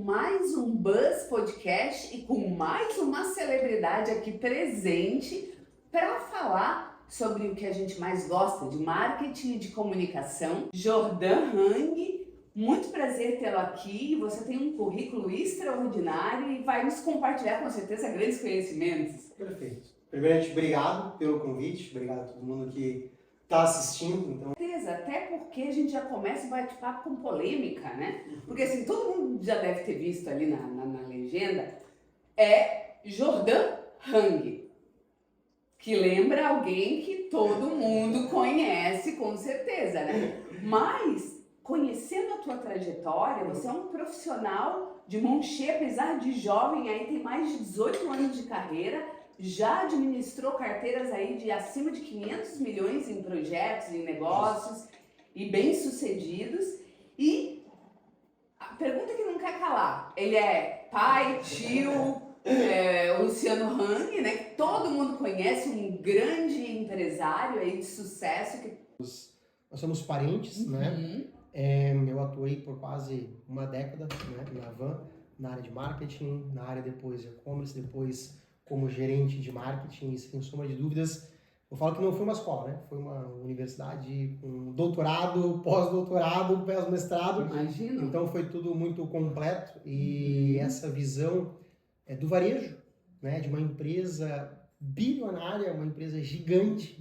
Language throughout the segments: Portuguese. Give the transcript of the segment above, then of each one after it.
mais um Buzz Podcast e com mais uma celebridade aqui presente para falar sobre o que a gente mais gosta de marketing e de comunicação. Jordan Hang, muito prazer tê-lo aqui. Você tem um currículo extraordinário e vai nos compartilhar com certeza grandes conhecimentos. Perfeito. Primeiramente, obrigado pelo convite, obrigado a todo mundo que está assistindo. Então, até porque a gente já começa o bate-papo com polêmica, né? Porque assim, todo mundo já deve ter visto ali na legenda, é Jordan Hang, que lembra alguém que todo mundo conhece com certeza, né? Mas, conhecendo a tua trajetória, você é um profissional de mão cheia, apesar de jovem, aí tem mais de 18 anos de carreira, já administrou carteiras aí de acima de 500 milhões em projetos, em negócios e bem-sucedidos. E a pergunta que não quer calar, ele é pai, tio, o Luciano Hang, né? Que todo mundo conhece, um grande empresário aí de sucesso. nós somos parentes, né? Eu atuei por quase uma década, né, na Van, na área de marketing, na área depois de e-commerce, depois como gerente de marketing, e sem sombra de dúvidas, eu falo que não foi uma escola, né? Foi uma universidade com doutorado, pós-doutorado, pós-mestrado. Imagina. Então foi tudo muito completo e essa visão do varejo, né? De uma empresa bilionária, uma empresa gigante,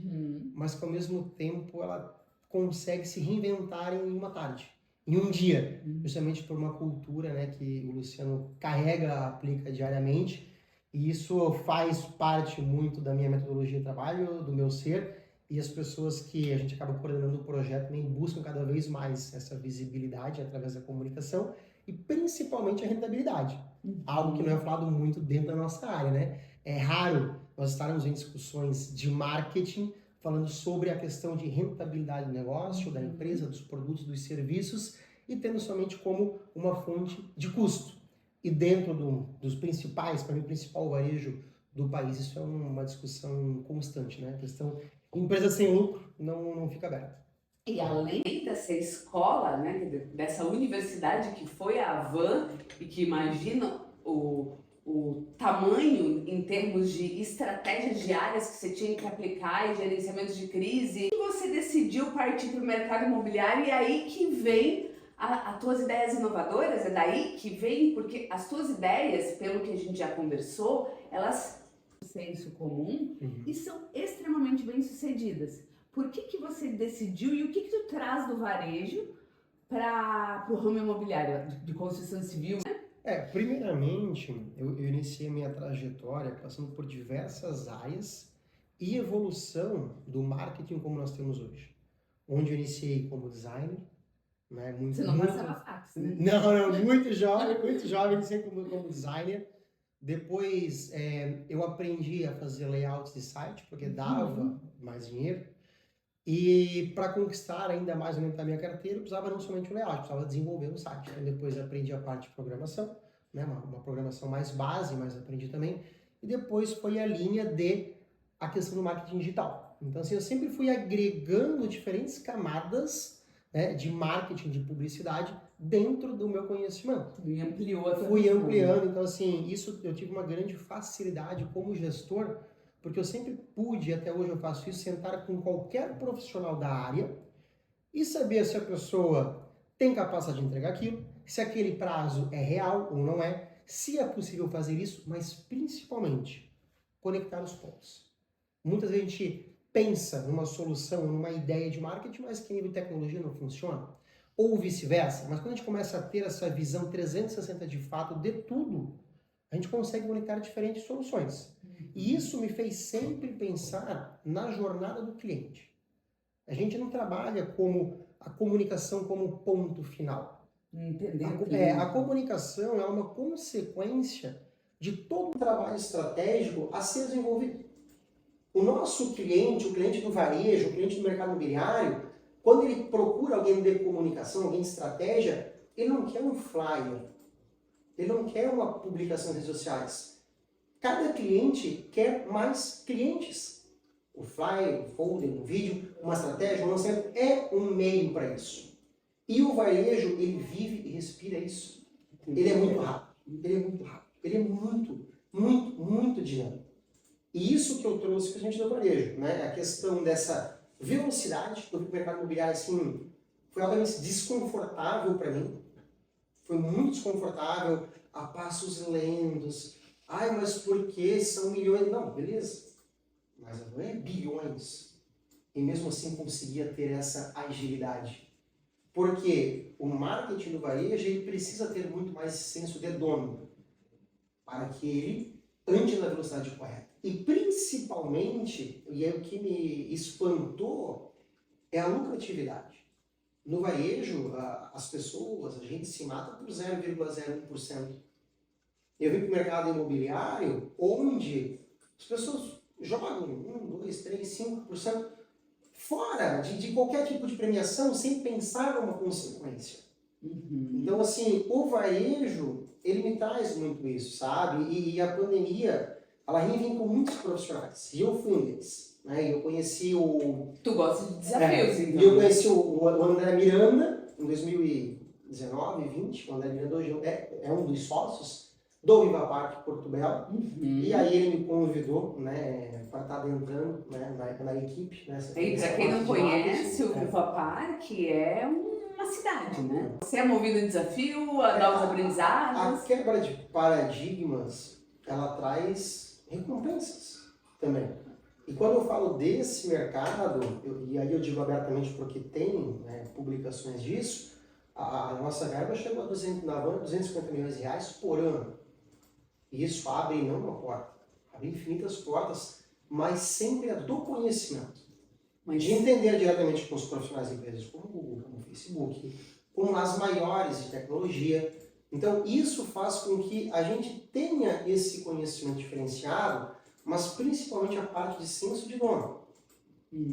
mas que ao mesmo tempo ela consegue se reinventar em uma tarde, em um dia, justamente por uma cultura, né, que o Luciano carrega, aplica diariamente. E isso faz parte muito da minha metodologia de trabalho, do meu ser, e as pessoas que a gente acaba coordenando o projeto também buscam cada vez mais essa visibilidade através da comunicação e principalmente a rentabilidade. Algo que não é falado muito dentro da nossa área, né? É raro nós estarmos em discussões de marketing falando sobre a questão de rentabilidade do negócio, da empresa, dos produtos, dos serviços e tendo somente como uma fonte de custo. E dentro dos principais, para mim, o principal varejo do país, isso é uma discussão constante, né? A questão, empresa sem lucro não fica aberta. E além dessa escola, né, dessa universidade que foi a Van e que imagina o tamanho em termos de estratégias diárias que você tinha que aplicar e gerenciamento de crise, e você decidiu partir para o mercado imobiliário e aí que vem as tuas ideias inovadoras, é daí que vem, porque as tuas ideias, pelo que a gente já conversou, elas têm senso comum e são extremamente bem-sucedidas. Por que você decidiu e o que tu traz do varejo para o ramo imobiliário, de construção civil? Primeiramente, eu iniciei a minha trajetória passando por diversas áreas e evolução do marketing como nós temos hoje. Onde eu iniciei como designer, né? Você não passava fax, né? Não, muito jovem, iniciei como designer. Depois eu aprendi a fazer layouts de site, porque dava mais dinheiro. E para conquistar ainda mais aumentar a minha carteira, eu precisava não somente o layout, eu precisava desenvolver um site. Então depois aprendi a parte de programação, né? Uma programação mais base, mas aprendi também. E depois foi a linha a questão do marketing digital. Então assim, eu sempre fui agregando diferentes camadas, né, de marketing, de publicidade, dentro do meu conhecimento. E ampliou a tua Fui visão. ampliando, então assim, isso eu tive uma grande facilidade como gestor, porque eu sempre pude, e até hoje eu faço isso, sentar com qualquer profissional da área e saber se a pessoa tem capacidade de entregar aquilo, se aquele prazo é real ou não é, se é possível fazer isso, mas principalmente conectar os pontos. Muitas vezes a gente pensa numa solução, numa ideia de marketing, mas que nível de tecnologia não funciona, ou vice-versa, mas quando a gente começa a ter essa visão 360 de fato de tudo, a gente consegue conectar diferentes soluções. E isso me fez sempre pensar na jornada do cliente. A gente não trabalha como a comunicação como ponto final. A comunicação é uma consequência de todo um trabalho estratégico a ser desenvolvido. O nosso cliente, o cliente do varejo, o cliente do mercado imobiliário, quando ele procura alguém de comunicação, alguém de estratégia, ele não quer um flyer, ele não quer uma publicação nas redes sociais. Cada cliente quer mais clientes. O flyer, o folder, o vídeo, uma estratégia, um lançamento é um meio para isso. E o varejo, ele vive e respira isso. Ele é muito rápido. Ele é muito rápido. Ele é muito dinâmico. E isso que eu trouxe para a gente do varejo, né? A questão dessa velocidade do mercado imobiliário, assim, foi altamente desconfortável para mim. Foi muito desconfortável, a passos lentos. Ai, mas por que são milhões? Não, beleza. Mas não é bilhões. E mesmo assim conseguia ter essa agilidade. Porque o marketing do varejo ele precisa ter muito mais senso de dono para que ele ande na velocidade correta. E principalmente, e é o que me espantou, é a lucratividade. No varejo, as pessoas, a gente se mata por 0,01%. Eu vim para o mercado imobiliário, onde as pessoas jogam 1, 2, 3, 5% fora de qualquer tipo de premiação, sem pensar numa consequência. Então, assim, o varejo, ele me traz muito isso, sabe? E a pandemia, ela reinventou muitos profissionais. E eu fui um deles. Né? Eu conheci o... Tu gosta de desafios, então. E eu conheci o André Miranda, em 2019, 2020. O André Miranda hoje é um dos sócios do Viva Parque Porto Belo. E aí ele me convidou, né, para estar adentrando, né, na equipe. E para quem não conhece, o Viva Parque é uma cidade, né? Você é movido em desafio, a novos aprendizados. A quebra de paradigmas, ela traz recompensas também. E quando eu falo desse mercado, e aí eu digo abertamente porque tem, né, publicações disso, a nossa verba chegou a 250 milhões de reais por ano. E isso abre não uma porta, abre infinitas portas, mas sempre a do conhecimento. De entender diretamente com os profissionais de empresas como o Google, como o Facebook, como as maiores de tecnologia. Então isso faz com que a gente tenha esse conhecimento diferenciado, mas principalmente a parte de senso de dono.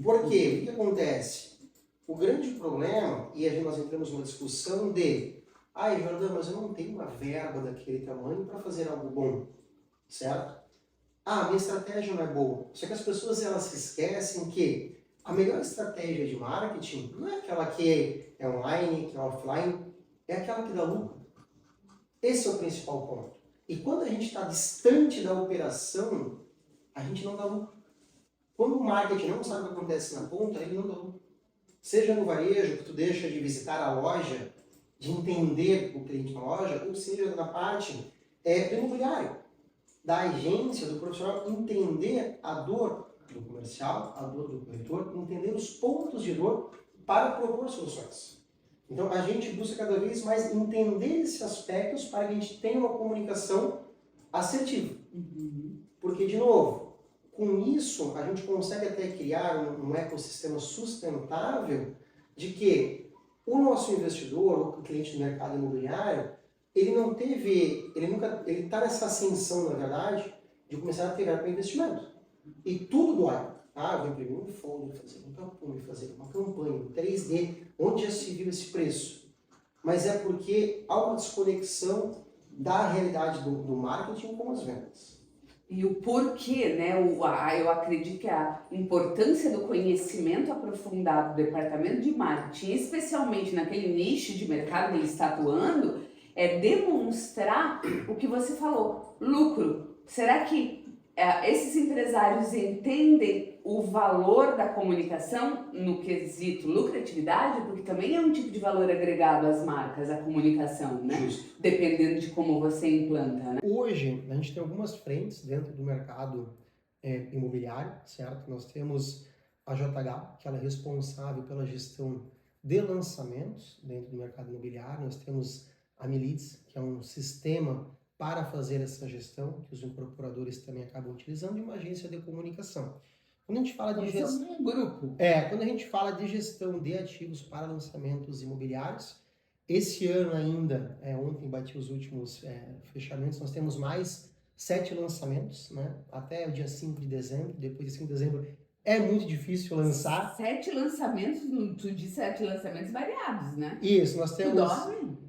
Por quê? O que acontece? O grande problema, e aí nós entramos numa discussão de Jordão, mas eu não tenho uma verba daquele tamanho para fazer algo bom, certo? Minha estratégia não é boa. Só que as pessoas elas se esquecem que a melhor estratégia de marketing não é aquela que é online, que é offline, é aquela que dá lucro. Esse é o principal ponto. E quando a gente está distante da operação, a gente não dá lucro. Quando o marketing não sabe o que acontece na ponta, ele não dá lucro. Seja no varejo, que tu deixa de visitar a loja, de entender o cliente na loja, ou seja na parte do imobiliário, da agência, do profissional, entender a dor do comercial, a dor do corretor, entender os pontos de dor para propor soluções. Então a gente busca cada vez mais entender esses aspectos para que a gente tenha uma comunicação assertiva. Porque, de novo, com isso a gente consegue até criar um ecossistema sustentável de que o nosso investidor, ou o cliente do mercado imobiliário, ele está nessa ascensão, na verdade, de começar a ter verba para investimento. E tudo dói. Eu vou imprimir um folder, fazer um tapume, fazer uma campanha, um 3D, onde já se viu esse preço. Mas é porque há uma desconexão da realidade do marketing com as vendas. E o porquê, né? Eu acredito que a importância do conhecimento aprofundado do departamento de marketing, especialmente naquele nicho de mercado que ele está atuando, é demonstrar o que você falou, lucro. Será que esses empresários entendem o valor da comunicação no quesito lucratividade? Porque também é um tipo de valor agregado às marcas, a comunicação, né? Justo. Dependendo de como você implanta, né? Hoje, a gente tem algumas frentes dentro do mercado imobiliário, certo? Nós temos a JH, que ela é responsável pela gestão de lançamentos dentro do mercado imobiliário. Nós temos a Milites, que é um sistema para fazer essa gestão, que os incorporadores também acabam utilizando, e uma agência de comunicação. Quando a gente fala de gestão, quando a gente fala de gestão de ativos para lançamentos imobiliários, esse ano ainda, ontem bati os últimos fechamentos, nós temos mais 7 lançamentos, né? Até o dia 5 de dezembro, depois de 5 de dezembro é muito difícil lançar. 7 lançamentos, tu disse 7 lançamentos variados, né? Isso, nós temos... Tu dorme?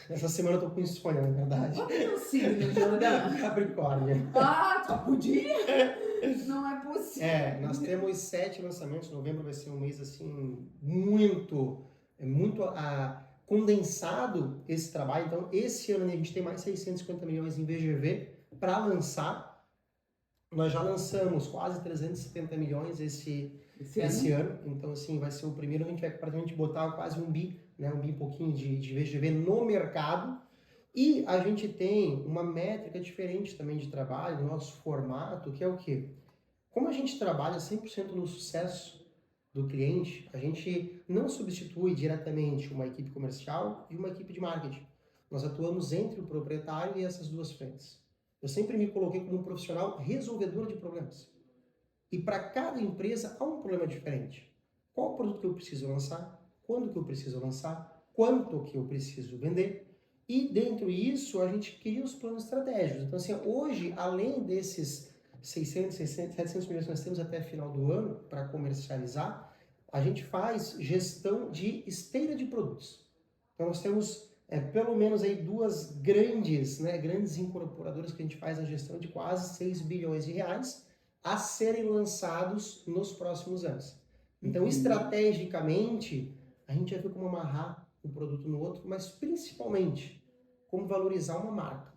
Essa semana eu tô com insônia, na verdade. Qual é o signo, Jordão? Capricórnio. Só podia? Não é possível. Nós temos 7 lançamentos, novembro vai ser um mês assim, muito condensado esse trabalho. Então, esse ano a gente tem mais 650 milhões em VGV para lançar. Nós já lançamos quase 370 milhões esse ano. Então, assim, vai ser o primeiro. A gente vai praticamente botar quase um bi, né? Um bi e pouquinho de VGV no mercado. E a gente tem uma métrica diferente também de trabalho, no nosso formato, que é o quê? Como a gente trabalha 100% no sucesso do cliente, a gente não substitui diretamente uma equipe comercial e uma equipe de marketing. Nós atuamos entre o proprietário e essas duas frentes. Eu sempre me coloquei como um profissional resolvedor de problemas. E para cada empresa há um problema diferente. Qual o produto que eu preciso lançar? Quando que eu preciso lançar? Quanto que eu preciso vender? E dentro disso a gente cria os planos estratégicos. Então assim, hoje, além desses 600, 700 milhões que nós temos até final do ano para comercializar, a gente faz gestão de esteira de produtos. Então nós temos pelo menos aí duas grandes incorporadoras que a gente faz a gestão de quase 6 bilhões de reais a serem lançados nos próximos anos. Então, estrategicamente, a gente já viu como amarrar um produto no outro, mas principalmente como valorizar uma marca.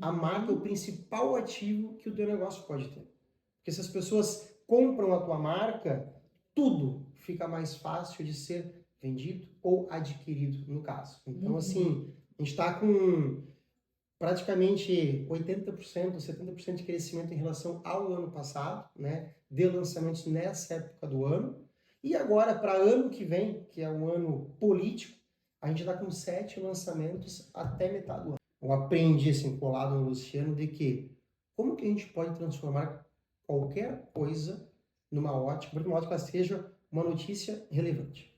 A marca é o principal ativo que o teu negócio pode ter. Porque se as pessoas compram a tua marca, tudo fica mais fácil de ser vendido ou adquirido, no caso. Então, assim, a gente está com praticamente 80%, 70% de crescimento em relação ao ano passado, né? De lançamentos nessa época do ano. E agora, para ano que vem, que é um ano político, a gente está com 7 lançamentos até metade do ano. Eu aprendi, assim, colado no Luciano, de que como que a gente pode transformar qualquer coisa numa ótica, para que uma ótica seja uma notícia relevante.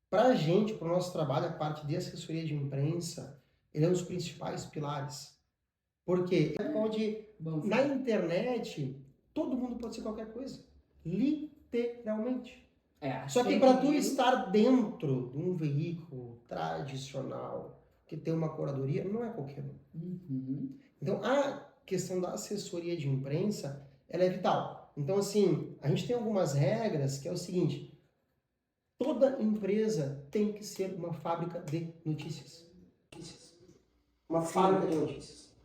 Para a gente, para o nosso trabalho, a parte de assessoria de imprensa, ele é um dos principais pilares. Porque é onde, na internet, todo mundo pode ser qualquer coisa. Literalmente. Só que para tu estar dentro de um veículo tradicional, que tem uma curadoria, não é qualquer um. Então, a questão da assessoria de imprensa, ela é vital. Então, assim, a gente tem algumas regras, que é o seguinte: toda empresa tem que ser uma fábrica de notícias. Uma fábrica de notícias.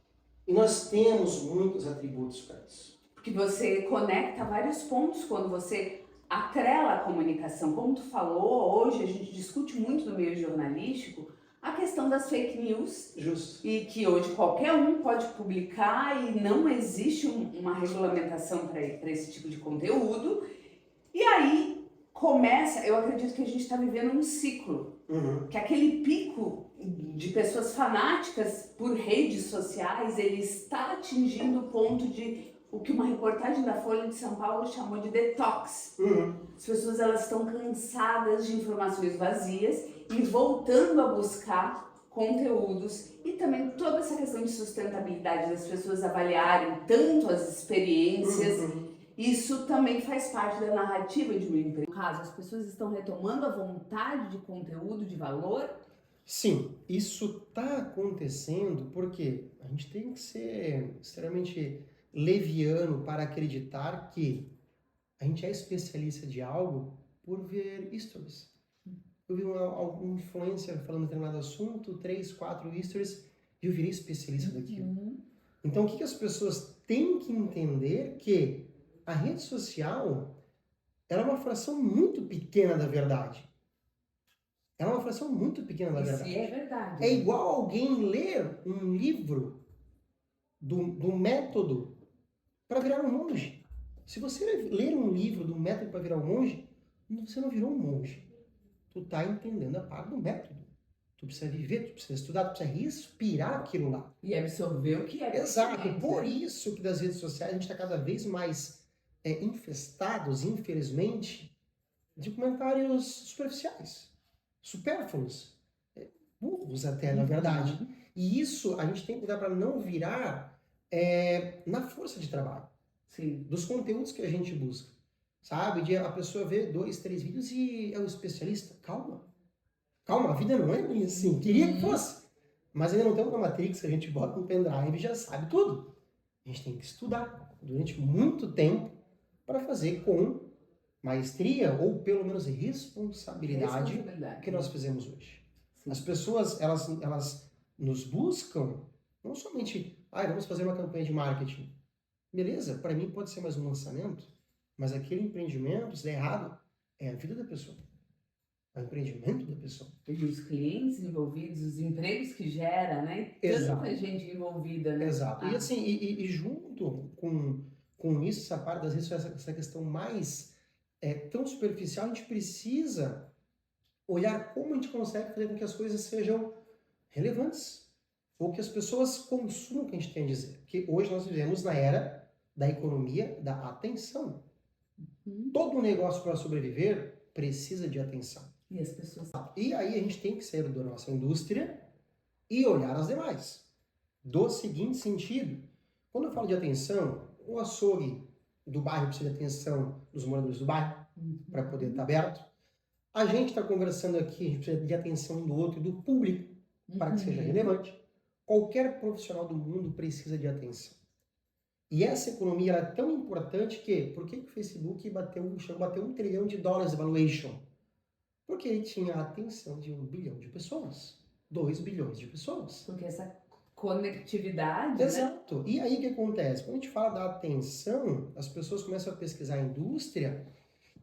E nós temos muitos atributos para isso. Porque você conecta vários pontos quando você atrela a comunicação. Como tu falou, hoje a gente discute muito no meio jornalístico a questão das fake news. Justo. E que hoje qualquer um pode publicar e não existe uma regulamentação para esse tipo de conteúdo. E aí começa, eu acredito que a gente está vivendo um ciclo. Que aquele pico de pessoas fanáticas por redes sociais, ele está atingindo o ponto de o que uma reportagem da Folha de São Paulo chamou de detox. As pessoas, elas estão cansadas de informações vazias e voltando a buscar conteúdos, e também toda essa questão de sustentabilidade, das pessoas avaliarem tanto as experiências. Isso também faz parte da narrativa de uma empresa. No caso, as pessoas estão retomando a vontade de conteúdo, de valor? Sim, isso está acontecendo porque a gente tem que ser extremamente leviano para acreditar que a gente é especialista de algo por ver stories. Eu vi algum influencer falando de determinado assunto, 3, 4 stories, e eu virei especialista daquilo. Então, o que as pessoas têm que entender que a rede social, ela é uma fração muito pequena da verdade. Ela é uma fração muito pequena da verdade. Isso é verdade. É igual alguém ler um livro do método para virar um monge. Se você ler um livro do método para virar um monge, você não virou um monge. Tu está entendendo a parte do método. Tu precisa viver, tu precisa estudar, tu precisa respirar aquilo lá. E absorver o que é. Exato. Por isso que das redes sociais a gente está cada vez mais infestados, infelizmente, de comentários superficiais, supérfluos, burros até, na verdade. E isso a gente tem que cuidar para não virar na força de trabalho. Sim. Dos conteúdos que a gente busca. Sabe? De a pessoa ver 2, 3 vídeos e é o especialista. Calma. Calma, a vida não é bem assim. Queria que fosse. Mas ainda não tem uma Matrix que a gente bota no pendrive e já sabe tudo. A gente tem que estudar durante muito tempo para fazer com maestria ou pelo menos responsabilidade que nós fizemos hoje. Sim. As pessoas, elas nos buscam, não somente, vamos fazer uma campanha de marketing. Beleza, para mim pode ser mais um lançamento, mas aquele empreendimento, se der errado, é a vida da pessoa. É o empreendimento da pessoa. E os clientes envolvidos, os empregos que gera, né? Exato. Tanta gente envolvida, né? Exato. E assim, junto com isso, essa parte das redes sociais, essa questão mais tão superficial, a gente precisa olhar como a gente consegue fazer com que as coisas sejam relevantes, ou que as pessoas consumam o que a gente tem a dizer. Porque hoje nós vivemos na era da economia da atenção. Todo negócio para sobreviver precisa de atenção. E as pessoas... E aí a gente tem que sair da nossa indústria e olhar as demais. Do seguinte sentido, quando eu falo de atenção, o açougue do bairro precisa de atenção dos moradores do bairro, para poder estar aberto. A gente está conversando aqui, a gente precisa de atenção um do outro e do público, para que seja relevante. Qualquer profissional do mundo precisa de atenção. E essa economia é tão importante que, por que o Facebook chegou a bater $1 trilhão de valuation? Porque ele tinha a atenção de 1 bilhão de pessoas, 2 bilhões de pessoas. Porque essa conectividade, exato. Né? E aí o que acontece? Quando a gente fala da atenção, as pessoas começam a pesquisar a indústria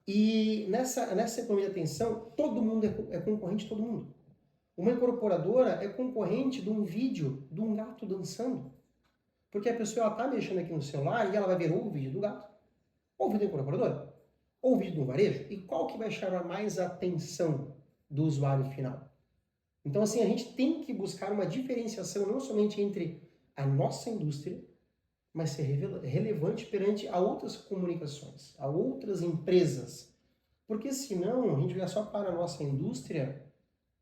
e nessa economia de atenção, todo mundo é concorrente de todo mundo. Uma incorporadora é concorrente de um vídeo de um gato dançando. Porque a pessoa está mexendo aqui no celular e ela vai ver ou o vídeo do gato, ou o vídeo da incorporadora, ou o vídeo de um varejo. E qual que vai chamar mais a atenção do usuário final? Então, assim, a gente tem que buscar uma diferenciação não somente entre a nossa indústria, mas ser relevante perante a outras comunicações, a outras empresas. Porque senão, a gente olhar só para a nossa indústria,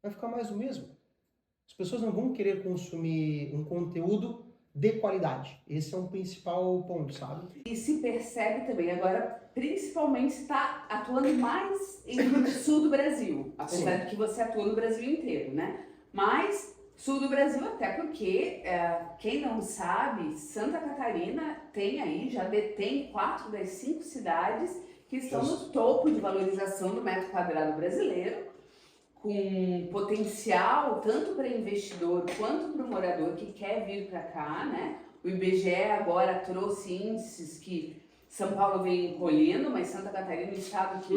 vai ficar mais do mesmo. As pessoas não vão querer consumir um conteúdo de qualidade. Esse é um principal ponto, sabe? E se percebe também, agora, principalmente está atuando mais no sul do Brasil, apesar de que você atua no Brasil inteiro, né? Mas sul do Brasil até porque, quem não sabe, Santa Catarina tem aí, já detém 4 das 5 cidades que estão no topo de valorização do metro quadrado brasileiro, com potencial tanto para investidor quanto para o morador que quer vir para cá, né? O IBGE agora trouxe índices que São Paulo vem encolhendo, mas Santa Catarina é o estado que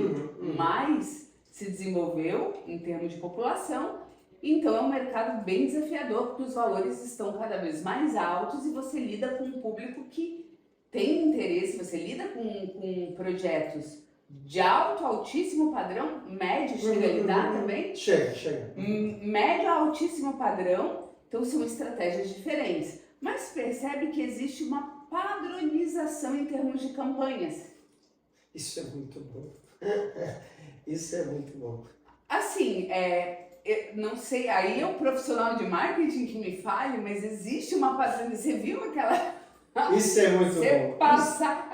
mais se desenvolveu em termos de população. Então é um mercado bem desafiador, porque os valores estão cada vez mais altos e você lida com um público que tem interesse, você lida com projetos de altíssimo padrão, médio, chega a lidar também? Chega. Médio a altíssimo padrão, então são estratégias diferentes. Mas percebe que existe uma padronização em termos de campanhas. Isso é muito bom. Isso é muito bom. Assim, não sei, aí é o profissional de marketing que me fale, mas existe uma padronização. Você viu aquela... Isso é muito bom. Você passa...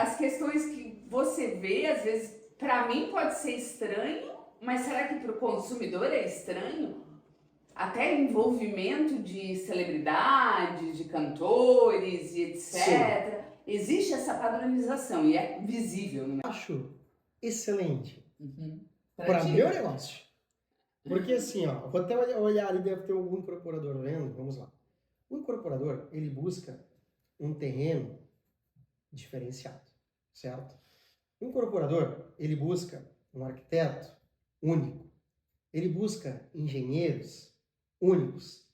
As questões que você vê, às vezes, para mim pode ser estranho, mas será que para o consumidor é estranho? Até envolvimento de celebridades, de cantores e etc. Sim. Existe essa padronização e é visível. Né? Acho excelente para meu negócio. Porque assim, ó, vou até olhar ali, deve ter algum incorporador vendo, vamos lá. O incorporador, ele busca um terreno diferenciado, certo? O incorporador, ele busca um arquiteto único, ele busca engenheiros únicos,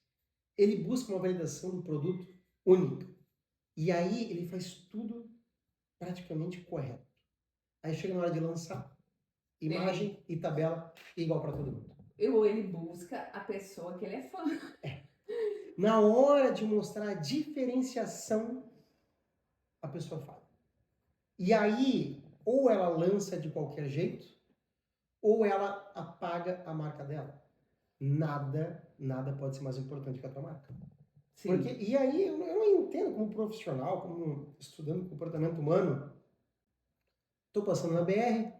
ele busca uma validação do produto única. E aí ele faz tudo praticamente correto. Aí chega na hora de lançar, imagem e tabela igual para todo mundo. Ou ele busca a pessoa que ele é fã. Na hora de mostrar a diferenciação, a pessoa fala. E aí, ou ela lança de qualquer jeito, ou ela apaga a marca dela. Nada pode ser mais importante que a tua marca. Sim. Porque, e aí, eu não entendo como profissional, como estudando comportamento humano, tô passando na BR,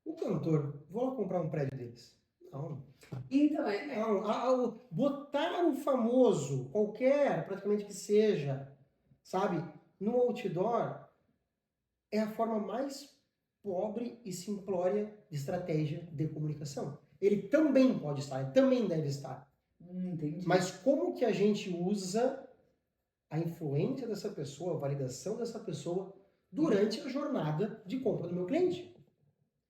o cantor, vou lá comprar um prédio deles. Não. Então, não. Botar um famoso, qualquer, praticamente que seja, sabe, no outdoor, é a forma mais pobre e simplória de estratégia de comunicação. ele também pode estar, ele também deve estar. Entendi. Mas como que a gente usa a influência dessa pessoa, a validação dessa pessoa durante a jornada de compra do meu cliente?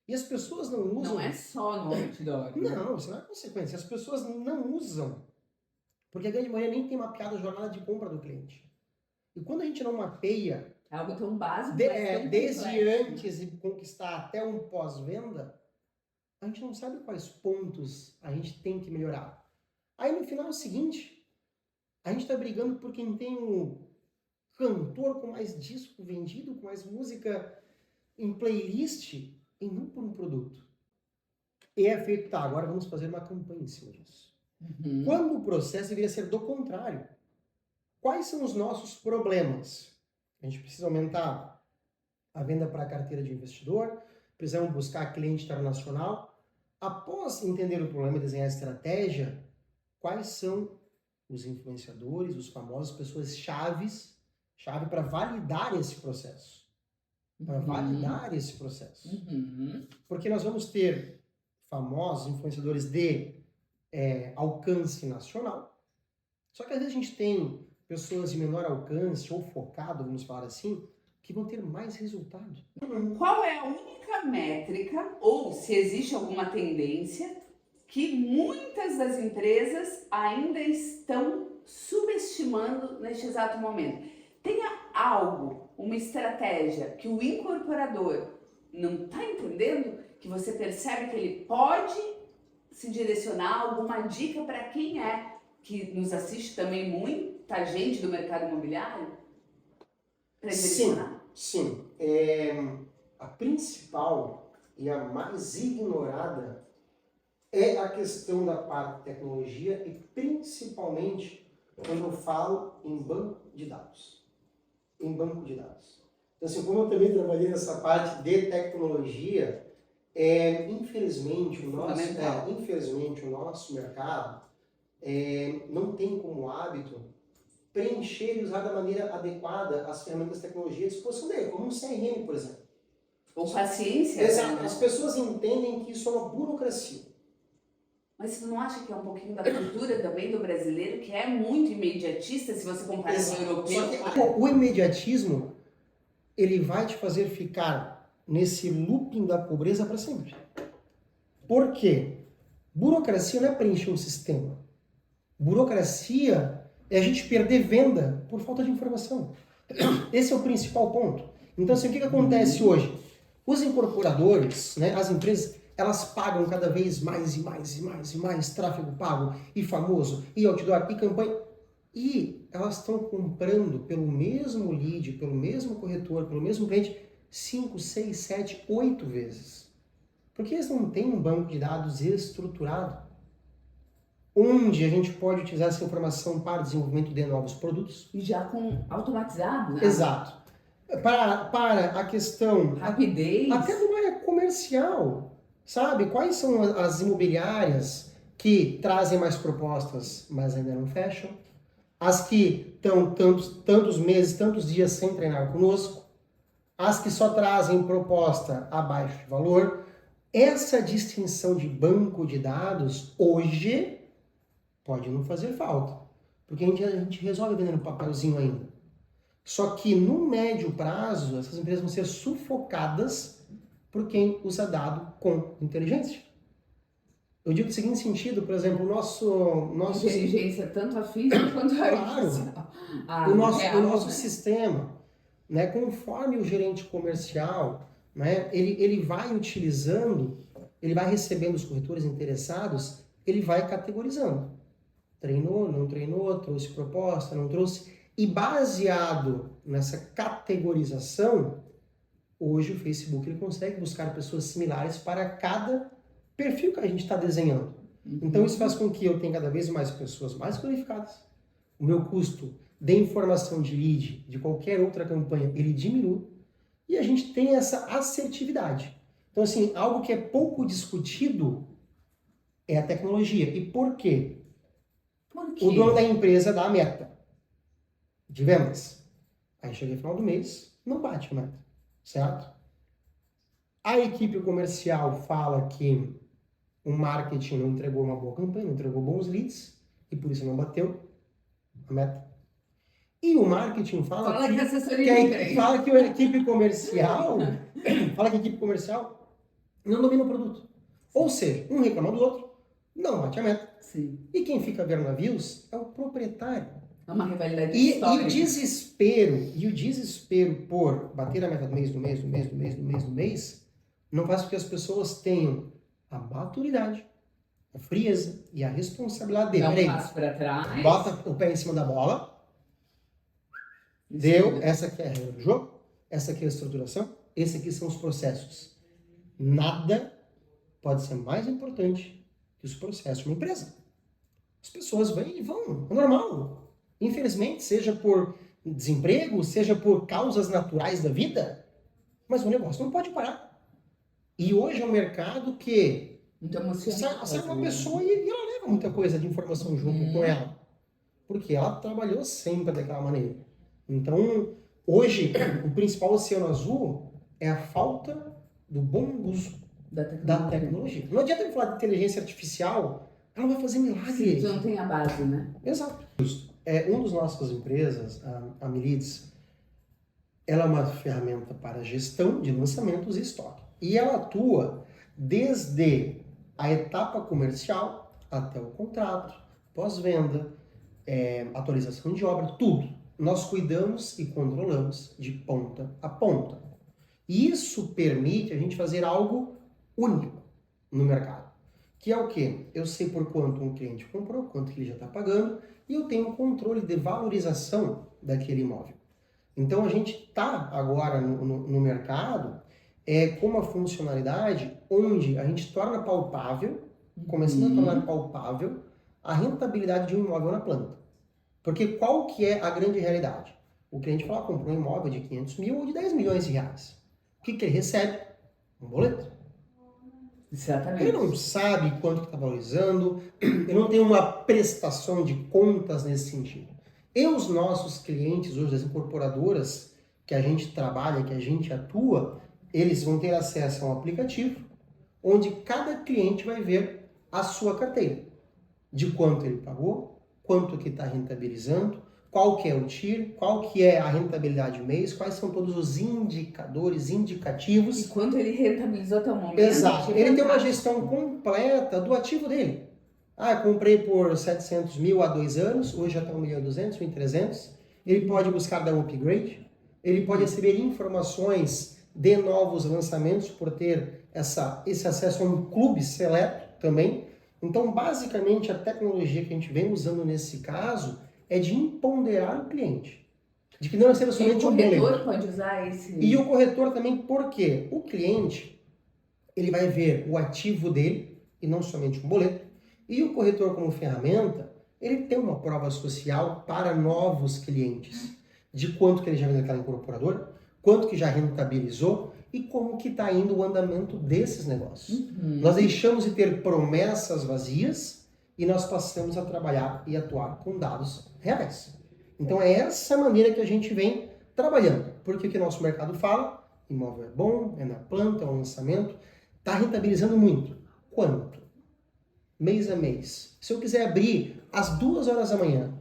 E as pessoas não usam... Não é só no outdoor, né? Não, isso não é consequência. As pessoas não usam, porque a grande maioria nem tem mapeado a jornada de compra do cliente. E quando a gente não mapeia, É algo tão básico, mas tão desde complexo. antes de conquistar até um pós-venda, a gente não sabe quais pontos a gente tem que melhorar. Aí no final é o seguinte, a gente está brigando por quem tem um cantor com mais disco vendido, com mais música em playlist, e não por um produto. E é feito, tá, agora vamos fazer uma campanha em cima disso. Quando o processo deveria ser do contrário. Quais são os nossos problemas? A gente precisa aumentar a venda para a carteira de investidor, precisamos buscar cliente internacional. Após entender o problema e desenhar a estratégia, quais são os influenciadores, os famosos, pessoas chave para validar esse processo? Para validar esse processo. Porque nós vamos ter famosos influenciadores de alcance nacional, só que às vezes a gente tem pessoas de menor alcance ou focado, vamos falar assim, que vão ter mais resultado. Qual é a única métrica, ou se existe alguma tendência, que muitas das empresas ainda estão subestimando neste exato momento? Tenha algo, uma estratégia que o incorporador não está entendendo, que você percebe que ele pode se direcionar, alguma dica para quem que nos assiste também, muita gente do mercado imobiliário, para direcionar? Sim. A principal e a mais ignorada é a questão da parte de tecnologia e principalmente quando eu falo em banco de dados. Então, assim, como eu também trabalhei nessa parte de tecnologia, infelizmente, o nosso mercado não tem como hábito preencher e usar da maneira adequada as ferramentas de tecnologia à disposição dele, como um CRM, por exemplo. Ou paciência. Exato. Né? As pessoas entendem que isso é uma burocracia. Mas você não acha que é um pouquinho da cultura também do brasileiro, que é muito imediatista, se você comparar com o europeu? Só que o imediatismo, ele vai te fazer ficar nesse looping da pobreza para sempre. Por quê? Burocracia não é preencher um sistema. Burocracia é a gente perder venda por falta de informação. Esse é o principal ponto. Então, assim, o que acontece hoje? Os incorporadores, né, as empresas, elas pagam cada vez mais e mais tráfego pago e famoso, e outdoor, e campanha. E elas estão comprando pelo mesmo lead, pelo mesmo corretor, pelo mesmo cliente, 5, 6, 7, 8 vezes. Porque eles não têm um banco de dados estruturado, onde a gente pode utilizar essa informação para desenvolvimento de novos produtos. E já com automatizado, né? Exato. Para a questão... Rapidez. Até de uma área comercial, sabe? Quais são as imobiliárias que trazem mais propostas, mas ainda não fecham? As que estão tantos meses, tantos dias sem treinar conosco? As que só trazem proposta abaixo de valor? Essa distinção de banco de dados, hoje, pode não fazer falta. Porque a gente resolve vendendo papelzinho ainda. Só que no médio prazo, essas empresas vão ser sufocadas por quem usa dado com inteligência. Eu digo no seguinte sentido, por exemplo, o nosso inteligência, tanto a física quanto a artificial. O nosso sistema, né, conforme o gerente comercial, né, ele vai utilizando, ele vai recebendo os corretores interessados, ele vai categorizando. Treinou, não treinou, trouxe proposta, não trouxe. E baseado nessa categorização, hoje o Facebook ele consegue buscar pessoas similares para cada perfil que a gente está desenhando. Então isso faz com que eu tenha cada vez mais pessoas mais qualificadas. O meu custo de informação de lead, de qualquer outra campanha, ele diminui. E a gente tem essa assertividade. Então assim, algo que é pouco discutido é a tecnologia. E por quê? O dono da empresa dá a meta de vendas. Aí chega no final do mês, não bate a meta, certo? A equipe comercial fala que o marketing não entregou uma boa campanha, não entregou bons leads, e por isso não bateu a meta. E o marketing fala que a assessoria não tem. fala que a equipe comercial não domina o produto. Ou seja, um reclama do outro, não bate a meta. Sim. E quem fica vendo navios é o proprietário. É uma rivalidade E histórica. o desespero por bater a meta do mês, não faz com que as pessoas tenham a maturidade, a frieza e a responsabilidade de Dá um passo para trás. bota o pé em cima da bola. Deu, essa aqui é a regra do jogo, essa aqui é a estruturação, esses aqui são os processos. Nada pode ser mais importante que os processos de uma empresa. As pessoas vêm e vão, é normal. Infelizmente, seja por desemprego, seja por causas naturais da vida, mas o negócio não pode parar. E hoje é um mercado que sai uma pessoa e ela leva muita coisa de informação junto com ela. Porque ela trabalhou sempre daquela maneira. Então, hoje, o principal oceano azul é a falta do bom uso da tecnologia. Não adianta me falar de inteligência artificial, ela vai fazer milagre. Não tem a base, né? Exato. Uma das nossas empresas, a Milides, ela é uma ferramenta para gestão de lançamentos e estoque. E ela atua desde a etapa comercial até o contrato, pós-venda, atualização de obra, tudo. Nós cuidamos e controlamos de ponta a ponta. E isso permite a gente fazer algo único no mercado. Que é o quê? Eu sei por quanto um cliente comprou, quanto que ele já está pagando, e eu tenho um controle de valorização daquele imóvel. Então a gente está agora no mercado com uma funcionalidade onde a gente torna palpável, começando a tornar palpável, a rentabilidade de um imóvel na planta. Porque qual que é a grande realidade? O cliente fala, comprou um imóvel de 500 mil ou de 10 milhões de reais. O que ele recebe? Um boleto. Exatamente. Ele não sabe quanto está valorizando, ele não tem uma prestação de contas nesse sentido. E os nossos clientes, hoje, das incorporadoras que a gente trabalha, que a gente atua, eles vão ter acesso a um aplicativo onde cada cliente vai ver a sua carteira. De quanto ele pagou, quanto que está rentabilizando, qual que é o TIR, qual que é a rentabilidade do mês, quais são todos os indicadores, indicativos. E quanto ele rentabilizou até o momento. Exato. Ele tem uma gestão completa do ativo dele. Comprei por 700 mil há 2 anos, hoje já está 1.200.000, 1.300.000. Ele pode buscar dar um upgrade, ele pode receber informações de novos lançamentos por ter esse acesso a um clube seleto também. Então, basicamente, a tecnologia que a gente vem usando nesse caso é de empoderar o cliente. De que não seja somente um boleto. E o corretor pode usar esse... E o corretor também, porque o cliente, ele vai ver o ativo dele, e não somente um boleto. E o corretor, como ferramenta, ele tem uma prova social para novos clientes. De quanto que ele já vendeu naquela incorporadora, quanto que já rentabilizou, e como que está indo o andamento desses negócios. Nós deixamos de ter promessas vazias e nós passamos a trabalhar e atuar com dados reais. Então é essa maneira que a gente vem trabalhando. Porque o que o nosso mercado fala, imóvel é bom, é na planta, é um lançamento, está rentabilizando muito. Quanto? Mês a mês. Se eu quiser abrir às 2 horas da manhã,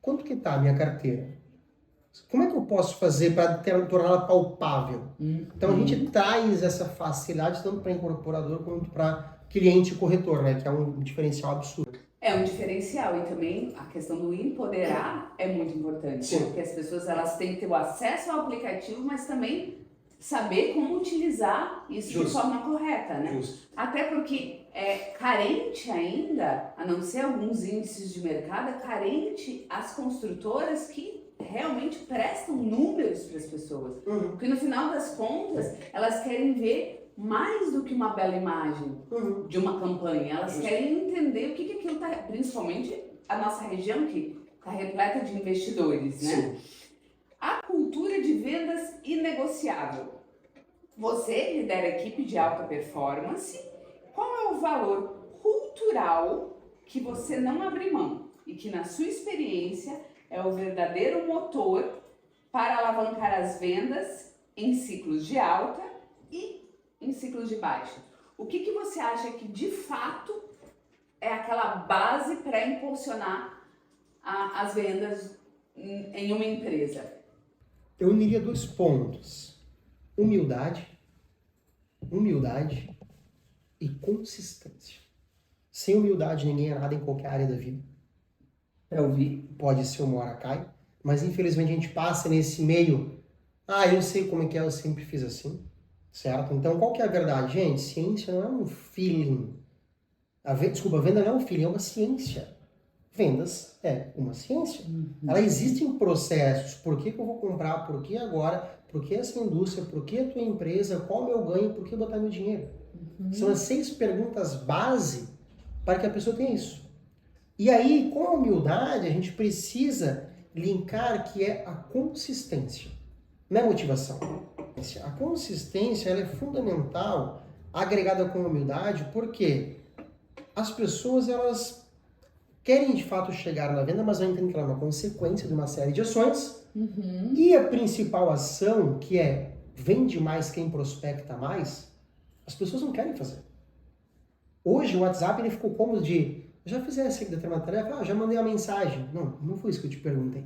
quanto que está a minha carteira? Como é que eu posso fazer para torná-la palpável? Então a gente traz essa facilidade tanto para incorporador quanto para cliente e corretor, né? Que é um diferencial absurdo. É um diferencial e também a questão do empoderar é muito importante. Porque as pessoas elas têm que ter o acesso ao aplicativo, mas também saber como utilizar isso de forma correta, né? Até porque é carente ainda, a não ser alguns índices de mercado, é carente as construtoras que realmente prestam números para as pessoas. Porque no final das contas, elas querem ver mais do que uma bela imagem de uma campanha. Elas querem entender o que aquilo está, principalmente a nossa região que está repleta de investidores, né? A cultura de vendas inegociável. Você lidera a equipe de alta performance. Qual é o valor cultural que você não abre mão e que na sua experiência é o verdadeiro motor para alavancar as vendas em ciclos de alta e em ciclos de baixa? O que você acha que de fato é aquela base para impulsionar as vendas em uma empresa? Eu uniria 2 pontos. Humildade e consistência. Sem humildade ninguém é nada em qualquer área da vida. Para ouvir. Pode ser uma hora cai, mas infelizmente a gente passa nesse meio, eu sei como é que é, eu sempre fiz assim, certo? Então qual que é a verdade? Gente, ciência não é um feeling. Venda não é um feeling, é uma ciência. Vendas é uma ciência. Ela existe em processos. Por que eu vou comprar? Por que agora? Por que essa indústria? Por que a tua empresa? Qual o meu ganho? Por que botar meu dinheiro? São as 6 perguntas base para que a pessoa tenha isso. E aí, com a humildade, a gente precisa linkar que é a consistência, não é motivação. A consistência ela é fundamental, agregada com a humildade, porque as pessoas elas querem de fato chegar na venda, mas não entendem que ela é uma consequência de uma série de ações. E a principal ação, que é vende mais quem prospecta mais, as pessoas não querem fazer. Hoje o WhatsApp ele ficou cômodo de já fizesse determinada tarefa, já mandei a mensagem. Não foi isso que eu te perguntei.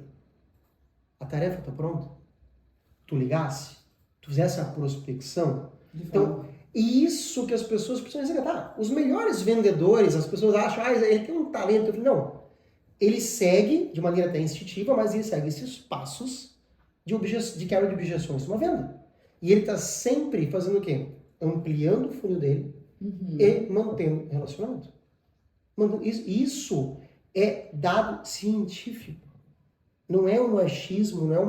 A tarefa está pronta? Tu ligasse? Tu fizesse a prospecção? Então, isso que as pessoas precisam resgatar. Os melhores vendedores, as pessoas acham, ele tem um talento. Não. Ele segue, de maneira até instintiva, mas ele segue esses passos de quebra de objeções numa venda. E ele está sempre fazendo o quê? Ampliando o funil dele e mantendo o relacionamento. Isso é dado científico. Não é um achismo, não é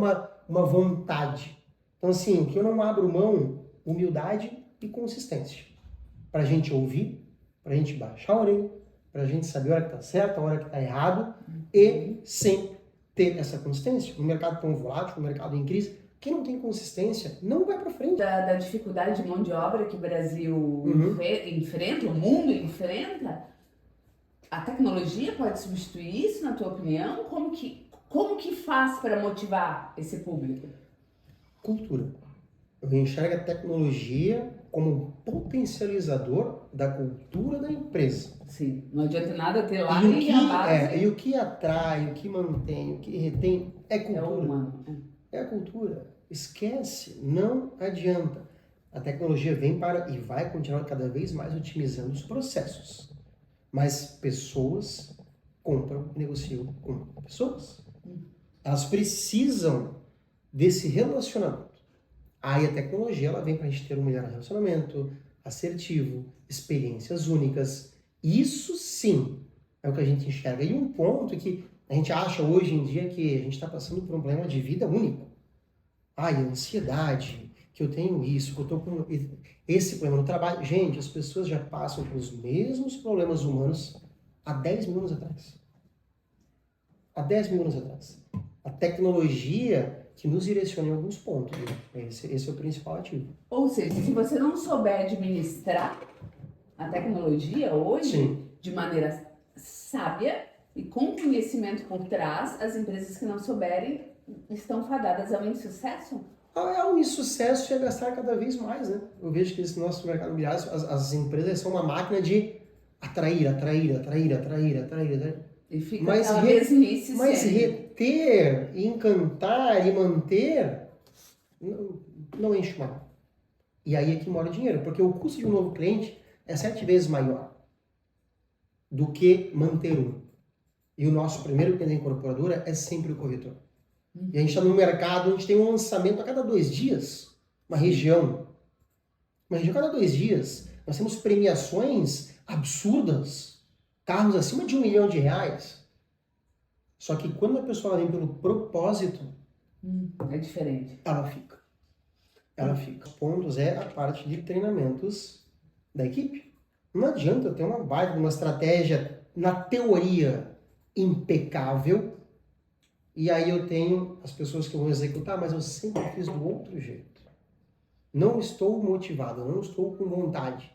uma vontade. Então, assim, que eu não abro mão, humildade e consistência. Para a gente ouvir, para a gente baixar a orelha, para a gente saber a hora que está certo, a hora que está errado, e sempre ter essa consistência. No mercado tão volátil, no mercado em crise, quem não tem consistência não vai para frente. Da dificuldade de mão de obra que o Brasil enfrenta, o mundo enfrenta, a tecnologia pode substituir isso, na tua opinião? Como que faz para motivar esse público? Cultura. Eu enxergo a tecnologia como um potencializador da cultura da empresa. Sim, não adianta nada ter lá nem a base. E o que atrai, o que mantém, o que retém é cultura. É o humano. É a cultura. Esquece, não adianta. A tecnologia vem para e vai continuar cada vez mais otimizando os processos. Mas pessoas compram e negociam com pessoas. Elas precisam desse relacionamento. Aí a tecnologia ela vem para a gente ter um melhor relacionamento, assertivo, experiências únicas. Isso sim é o que a gente enxerga. E um ponto que a gente acha hoje em dia que a gente está passando por um problema de vida único. A ansiedade, que eu tenho isso, que eu estou com esse problema no trabalho. Gente, as pessoas já passam pelos mesmos problemas humanos há 10 mil anos atrás. Há 10 mil anos atrás. A tecnologia que nos direciona em alguns pontos. Né? Esse é o principal ativo. Ou seja, se você não souber administrar a tecnologia hoje, sim, de maneira sábia e com conhecimento por trás, as empresas que não souberem estão fadadas ao insucesso? É um insucesso e a gastar cada vez mais, né? Eu vejo que esse nosso mercado imobiliário, as empresas são uma máquina de atrair. E fica aquela mesmice mas reter, encantar e manter não enche mal. E aí é que mora o dinheiro, porque o custo de um novo cliente é 7 vezes maior do que manter um. E o nosso primeiro cliente da incorporadora é sempre o corretor. E a gente está no mercado, a gente tem um lançamento a cada 2 dias, uma região a cada 2 dias. Nós temos premiações absurdas, carros acima de R$1 milhão. Só que quando a pessoa vem pelo propósito, é diferente. Ela fica. Os pontos é a parte de treinamentos da equipe. Não adianta eu ter uma baita, uma estratégia na teoria impecável, e aí eu tenho as pessoas que vão executar, mas eu sempre fiz do outro jeito. Não estou motivado, não estou com vontade.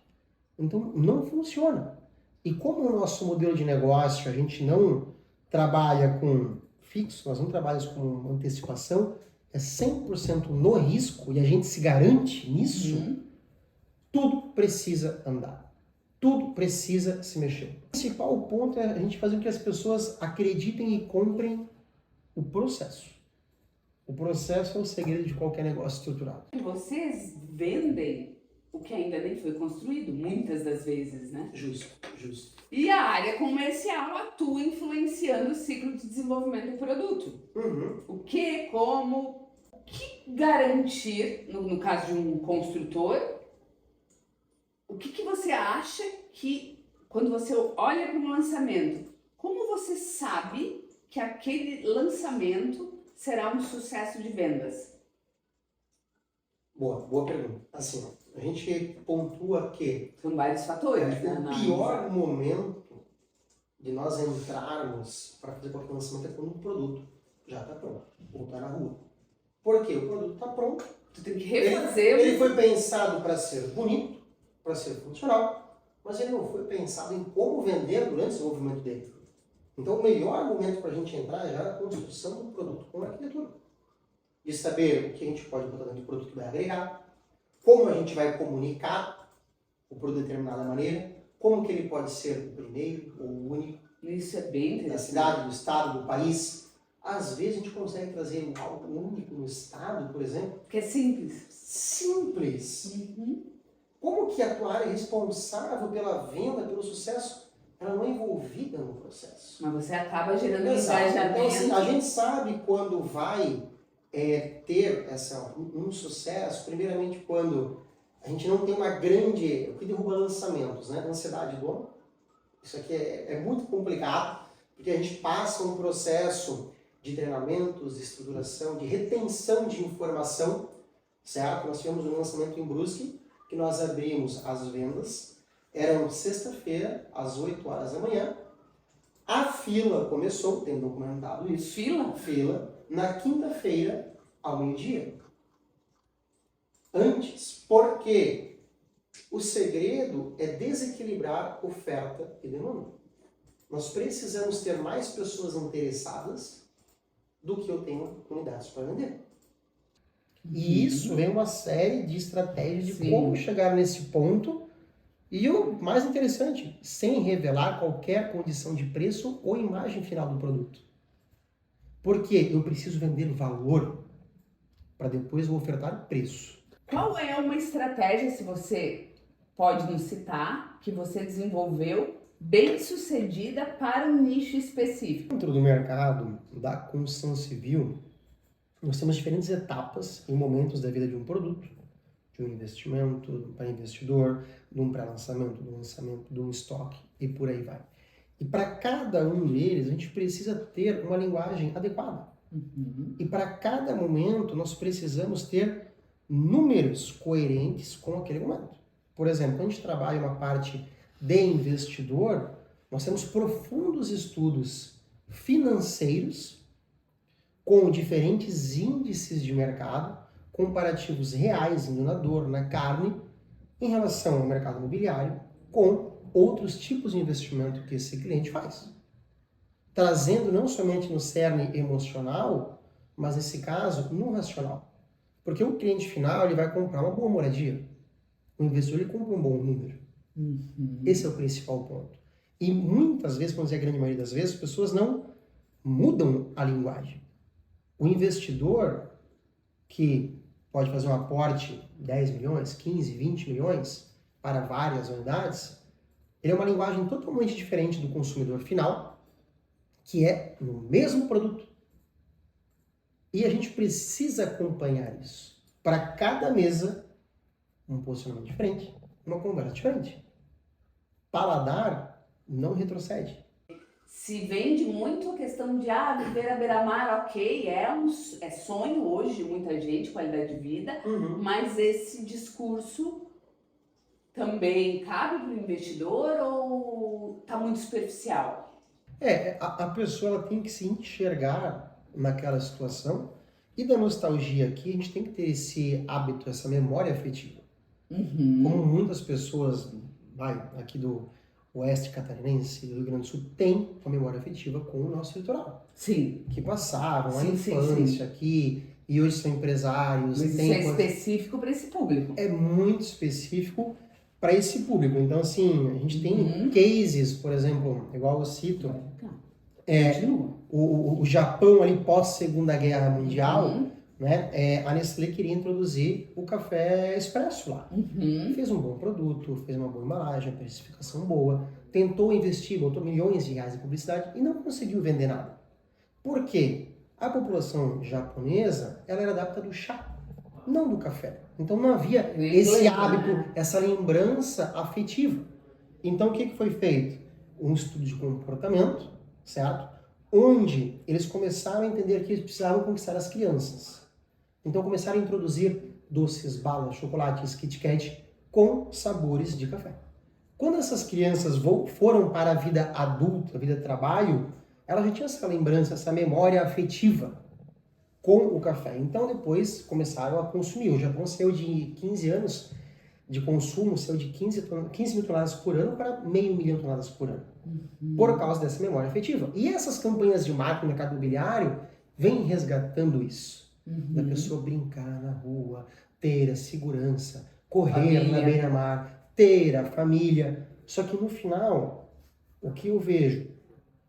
Então não funciona. E como o nosso modelo de negócio, a gente não trabalha com fixo, nós não trabalhamos com antecipação, é 100% no risco, e a gente se garante nisso, tudo precisa andar. Tudo precisa se mexer. O principal ponto é a gente fazer com que as pessoas acreditem e comprem o processo. O processo é o segredo de qualquer negócio estruturado. Vocês vendem o que ainda nem foi construído, muitas das vezes, né? Justo, justo. E a área comercial atua influenciando o ciclo de desenvolvimento do produto. O que, como, o que garantir, no caso de um construtor, o que você acha que, quando você olha para um lançamento, como você sabe que aquele lançamento será um sucesso de vendas? Boa pergunta. Assim, a gente pontua que São vários fatores, né? o pior momento de nós entrarmos para fazer qualquer lançamento é quando o produto já está pronto, ou está na rua. Por quê? O produto está pronto. Tu tem que refazer. Ele foi pensado para ser bonito, para ser funcional, mas ele não foi pensado em como vender durante o desenvolvimento dele. Então, o melhor momento para a gente entrar é já na construção do produto, com a arquitetura. De saber o que a gente pode botar dentro do produto que vai agregar, como a gente vai comunicar o produto de determinada maneira, como que ele pode ser o primeiro ou o único. Isso é bem Da interessante. cidade, do estado, do país. Às vezes a gente consegue trazer algo único no estado, por exemplo. Que é simples. Simples. Como que a tua área é responsável pela venda, pelo sucesso, ela não é envolvida no processo? Mas você acaba gerando Exato. engajamento. Então, assim, a gente sabe quando vai ter um sucesso, primeiramente quando a gente não tem uma grande... O que derruba lançamentos, né? Ansiedade do dono. Isso aqui é muito complicado, porque a gente passa um processo de treinamentos, de estruturação, de retenção de informação, certo? Nós tivemos um lançamento em Brusque, que nós abrimos as vendas, eram sexta-feira, às 8 horas da manhã, a fila começou, tem documentado isso. Fila, na quinta-feira, ao meio-dia. Antes, porque o segredo é desequilibrar oferta e demanda. Nós precisamos ter mais pessoas interessadas do que eu tenho unidades para vender. E isso vem uma série de estratégias de como chegar nesse ponto. E o mais interessante, sem revelar qualquer condição de preço ou imagem final do produto. Porque eu preciso vender valor para depois eu ofertar preço. Qual é uma estratégia, se você pode nos citar, que você desenvolveu bem sucedida para um nicho específico? Dentro do mercado da construção civil, nós temos diferentes etapas e momentos da vida de um produto, de um investimento para investidor, de um pré-lançamento, de um lançamento, de um estoque e por aí vai. E para cada um deles, a gente precisa ter uma linguagem adequada. E para cada momento, nós precisamos ter números coerentes com aquele momento. Por exemplo, quando a gente trabalha uma parte de investidor, nós temos profundos estudos financeiros com diferentes índices de mercado, comparativos reais no dor, na carne, em relação ao mercado imobiliário, com outros tipos de investimento que esse cliente faz. Trazendo não somente no cerne emocional, mas nesse caso, no racional. Porque o cliente final ele vai comprar uma boa moradia. O investidor ele compra um bom número. Esse é o principal ponto. E muitas vezes, quando dizer a grande maioria das vezes, as pessoas não mudam a linguagem. O investidor que pode fazer um aporte de 10 milhões, 15, 20 milhões para várias unidades, ele é uma linguagem totalmente diferente do consumidor final, que é no mesmo produto. E a gente precisa acompanhar isso. Para cada mesa, um posicionamento diferente, uma conversa diferente. Paladar não retrocede. Se vende muito a questão de viver à beira-mar, ok, é sonho hoje de muita gente, qualidade de vida, mas esse discurso também cabe para o investidor ou está muito superficial? A pessoa ela tem que se enxergar naquela situação, e da nostalgia aqui a gente tem que ter esse hábito, essa memória afetiva. Como muitas pessoas aqui do oeste catarinense, do Rio Grande do Sul, tem uma memória afetiva com o nosso litoral. Sim. Que passavam a infância aqui, e hoje são empresários. Mas isso é específico para esse público. É muito específico para esse público. Então, assim, a gente tem cases, por exemplo, igual eu cito, Continua. o Japão ali pós Segunda Guerra Mundial, né, a Nestlé queria introduzir o café expresso lá. Fez um bom produto, fez uma boa embalagem, uma precificação boa, tentou investir, botou milhões de reais em publicidade e não conseguiu vender nada. Por quê? A população japonesa, ela era adepta do chá, não do café. Então não havia esse hábito, essa lembrança afetiva. Então o que foi feito? Um estudo de comportamento, certo? Onde eles começaram a entender que eles precisavam conquistar as crianças. Então começaram a introduzir doces, balas, chocolates, Kit Kat com sabores de café. Quando essas crianças foram para a vida adulta, a vida de trabalho, elas já tinham essa lembrança, essa memória afetiva com o café. Então depois começaram a consumir. O Japão saiu de 15 anos de consumo, saiu de 15 mil toneladas por ano para 500 mil toneladas por ano. Por causa dessa memória afetiva. E essas campanhas de marketing no mercado imobiliário vêm resgatando isso. Da pessoa brincar na rua, ter a segurança, correr na beira-mar, ter a família. Só que no final, o que eu vejo?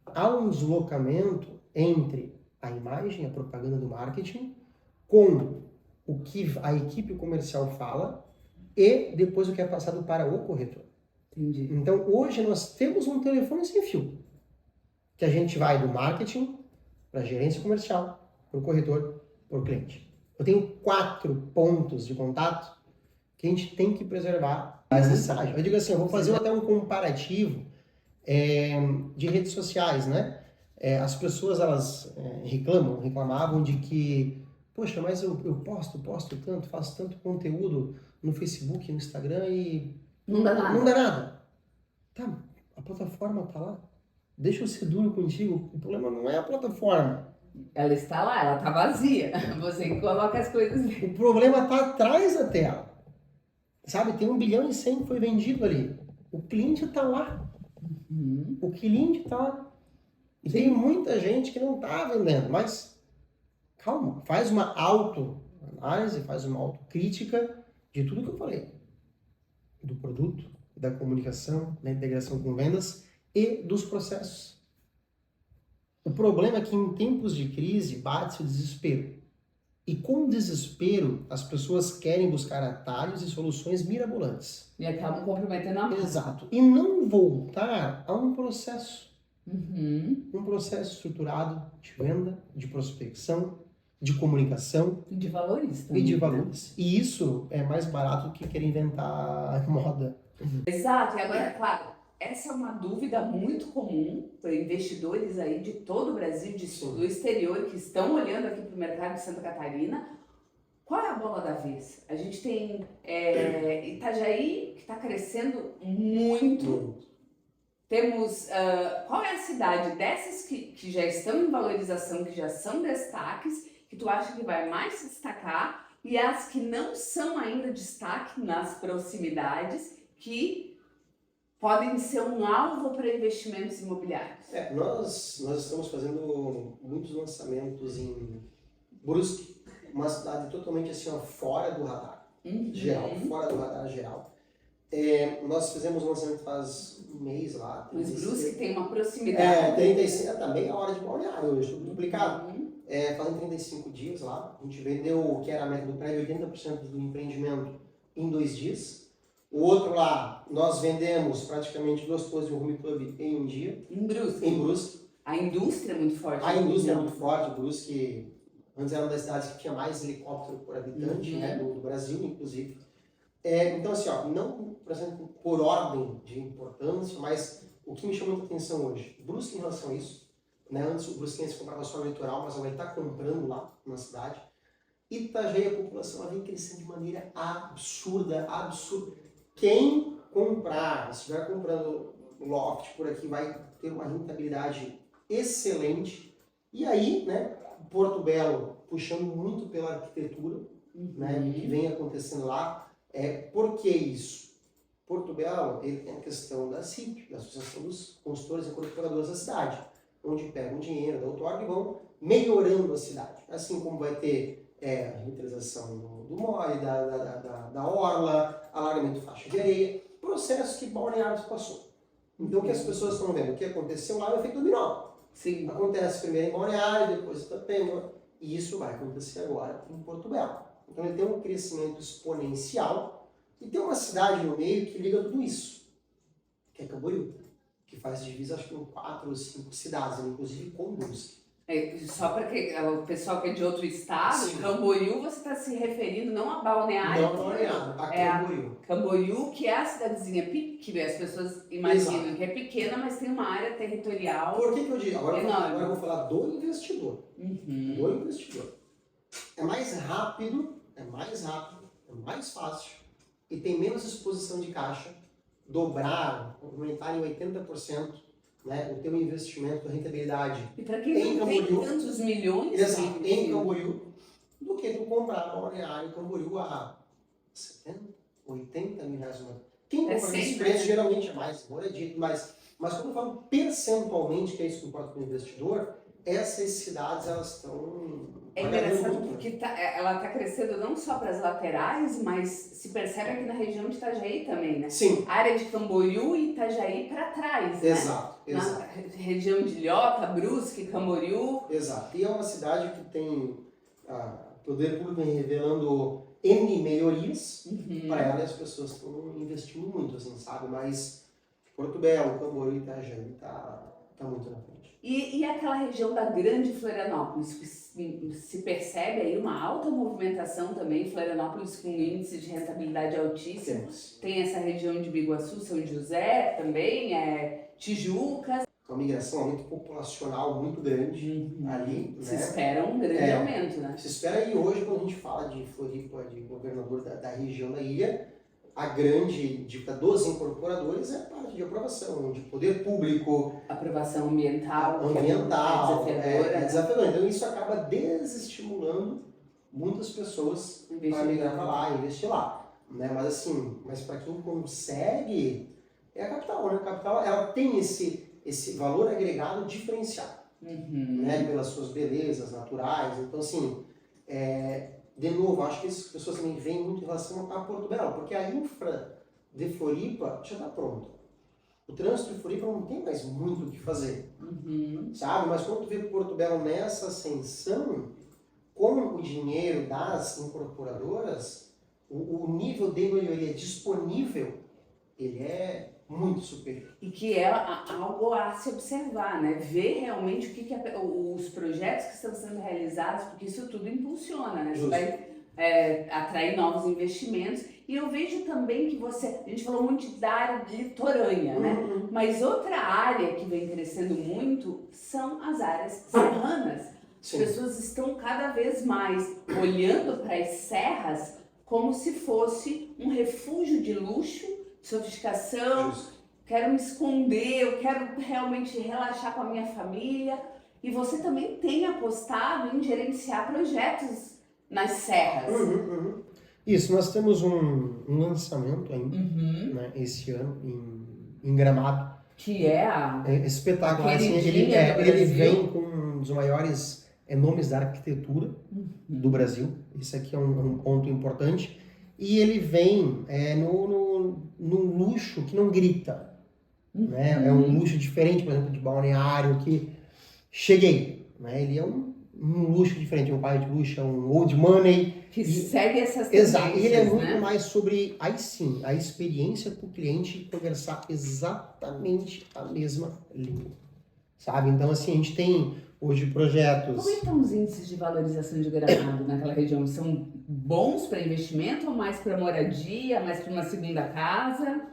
Há um deslocamento entre a imagem, a propaganda do marketing, com o que a equipe comercial fala e depois o que é passado para o corretor. Entendi. Então, hoje nós temos um telefone sem fio, que a gente vai do marketing para a gerência comercial, para o corretor, para o cliente. Eu tenho 4 pontos de contato que a gente tem que preservar as mensagens. Eu digo assim, eu vou fazer até um comparativo de redes sociais, né? As pessoas, elas reclamavam de que, poxa, mas eu posto tanto, faço tanto conteúdo no Facebook, no Instagram e não dá nada. Não dá nada. Tá, a plataforma tá lá. Deixa eu ser duro contigo. O problema não é a plataforma. Ela está lá, ela tá vazia. Você que coloca as coisas ali. O problema tá atrás da tela. Sabe, tem 1 bilhão e 100 que foi vendido ali. O cliente tá lá. O cliente tá lá. E tem muita gente que não tá vendendo, mas calma, faz uma autoanálise, faz uma autocrítica de tudo que eu falei. Do produto, da comunicação, da integração com vendas e dos processos. O problema é que em tempos de crise bate o desespero. E com o desespero, as pessoas querem buscar atalhos e soluções mirabolantes. E acabam comprometendo a marca. Exato. E não voltar a um processo. Um processo estruturado de venda, de prospecção, de comunicação. E de valores também. E de valores. Né? E isso é mais barato do que querer inventar moda. Exato. E agora, claro, essa é uma dúvida muito comum para investidores aí de todo o Brasil, do exterior, que estão olhando aqui para o mercado de Santa Catarina. Qual é a bola da vez? A gente tem Itajaí, que está crescendo muito. Temos, qual é a cidade dessas que já estão em valorização, que já são destaques, que tu acha que vai mais se destacar, e as que não são ainda destaque nas proximidades, que podem ser um alvo para investimentos imobiliários? Nós estamos fazendo muitos lançamentos em Brusque, uma cidade totalmente assim, fora do radar geral, fora do radar geral. Nós fizemos um lançamento faz um mês lá. Mas Brusque tem uma proximidade. 35, tá meia hora de Balneário hoje, tudo duplicado. Fazem 35 dias lá. A gente vendeu, que era a meta do prédio, 80% do empreendimento em 2 dias. O outro lá, nós vendemos praticamente 2 torres de um home club em um dia. Em Brusque? Em Brusque. A indústria é muito forte. A indústria é muito forte. Brusque, antes era uma das cidades que tinha mais helicóptero por habitante, né, do Brasil, inclusive. Então, assim, não, por exemplo, por ordem de importância, mas o que me chama muita atenção hoje, Brusque em relação a isso, né, antes o brusquense comprava só no litoral, mas agora ele está comprando lá na cidade. Itajaí, a população ela vem crescendo de maneira absurda. Quem comprar, estiver comprando loft por aqui, vai ter uma rentabilidade excelente. E aí, né, Porto Belo puxando muito pela arquitetura, né, o que vem acontecendo lá. Por que isso? Porto Belo, ele tem a questão da CIP, da Associação dos Consultores e Incorporadores da cidade, onde pegam dinheiro da outorga e vão melhorando a cidade. Assim como vai ter a revitalização do mole, da orla, alargamento de faixa de areia. processo que Balneário passou. Então, o que as pessoas estão vendo? O que aconteceu lá é o efeito dominó. Sim. Acontece primeiro em Balneário, depois em Itapema, e isso vai acontecer agora em Porto Belo. Então, ele tem um crescimento exponencial e tem uma cidade no meio que liga tudo isso, que é Camboriú, que faz divisa, acho que com 4 ou 5 cidades, inclusive com Brusque. Só para que o pessoal que é de outro estado, Sim. Camboriú, você está se referindo não a Balneário. Não a Balneário, a Camboriú. Camboriú, que é a cidadezinha que as pessoas imaginam Exato. que é pequena, mas tem uma área territorial. Por que eu digo? Agora enorme. eu vou falar do investidor. Uhum. Do investidor. É mais rápido, é mais fácil e tem menos exposição de caixa, dobrar, aumentar em 80%, né, o teu investimento, a rentabilidade E para quem não tem Camboriú, tantos milhões, exato, em Camboriú, do que tu comprar Balneário em Camboriú a 70, 80 mil reais no ano. Quem compra nesse preço geralmente é mais moradito, mas quando eu falo percentualmente, que é isso que importa para o investidor, essas cidades elas estão... É engraçado porque ela está crescendo não só para as laterais, mas se percebe aqui na região de Itajaí também, né? Sim. A área de Camboriú e Itajaí para trás, né? Exato. Na região de Ilhota, Brusque, Camboriú. Exato. E é uma cidade que tem o poder público vem revelando N melhorias para ela e as pessoas estão investindo muito, assim, sabe? Mas Porto Belo, Camboriú e Itajaí tá muito na frente. E aquela região da Grande Florianópolis, se percebe aí uma alta movimentação também, Florianópolis com índice de rentabilidade altíssimo. Tem essa região de Biguaçu, São José também, Tijuca. Uma migração, um aumento populacional muito grande ali. Se né? espera um grande aumento, né? Se espera, e hoje quando a gente fala de Floripa, de governador da região da ilha, a grande dica dos incorporadores é a parte de aprovação, de poder público. Aprovação ambiental. É desafiador. Então isso acaba desestimulando muitas pessoas para migrar para lá, investir lá. Né? Mas assim, para quem consegue, é a capital, né? A capital ela tem esse valor agregado diferenciado, né? Pelas suas belezas naturais. Então assim, de novo, acho que essas pessoas também veem muito em relação a Porto Belo, porque a infra de Floripa já está pronta. O trânsito de Floripa não tem mais muito o que fazer, sabe? Mas quando tu vê Porto Belo nessa ascensão, com o dinheiro das incorporadoras, o nível de melhoria disponível, ele é muito superior. E que é algo a se observar, né? Ver realmente o que os projetos que estão sendo realizados, porque isso tudo impulsiona, né? Você vai atrair novos investimentos. E eu vejo também que a gente falou muito da área litorânea, né? Mas outra área que vem crescendo muito são as áreas serranas. Sim. As pessoas estão cada vez mais olhando para as serras como se fosse um refúgio de luxo, sofisticação. Justo. Quero me esconder, eu quero realmente relaxar com a minha família. E você também tem apostado em gerenciar projetos nas serras. Isso, nós temos um lançamento ainda, né, esse ano em Gramado. Que é espetacular. Assim, ele vem com um dos maiores nomes da arquitetura do Brasil. Esse aqui é um ponto importante. E ele vem num luxo que não grita. Né? É um luxo diferente, por exemplo, de Balneário, que cheguei. Né? Ele é um luxo diferente, um pai de luxo, é um old money. Que segue essas tendências. Exato, e ele é muito mais sobre, aí sim, a experiência para o cliente conversar exatamente a mesma língua. Sabe? Então, assim, a gente tem hoje projetos... Como é que estão os índices de valorização de Gramado naquela região? São bons para investimento ou mais para moradia, mais para uma segunda casa?